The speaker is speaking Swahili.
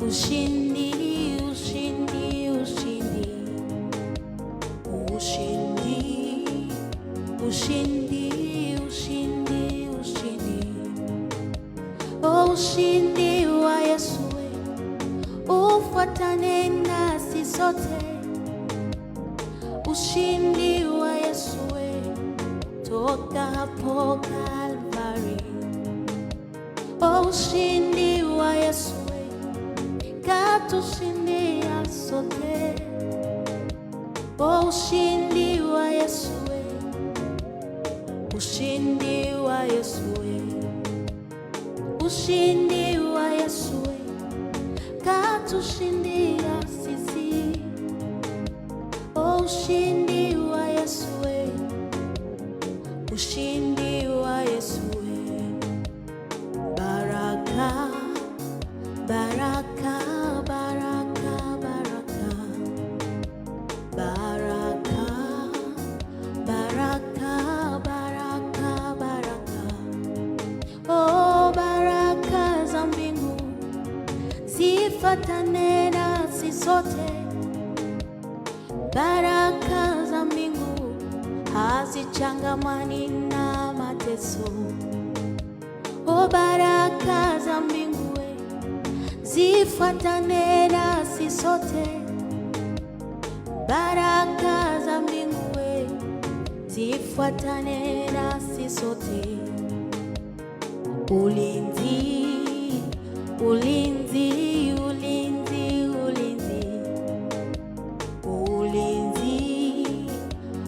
Ushindi, ushindi, ushindi. Ushindi, ushindi, ushindi, ushindi. Oh, ushindi wa Yesu ufuatane nasi sote. Ushindi wa Yesu toka hapo Kalvari. Oh, ushindi wa Yesu katushindia sote. Oh, ushindi wa Yesu, ushindi wa Yesu, ushindi wa Yesu katushindia sisi. Oh, ushindi wa Yesu, ushindi wa Yesu. Baraka, baraka, baraka, baraka, baraka, baraka, baraka, baraka. Oh, baraka za mbingu zifuatane nasi sote. Baraka za mbingu hazichangamani na mateso. Oh, baraka za mbingu zifuatane nasi sote. Baraka za mbingu zifuatane nasi sote. Ulinzi, ulinzi.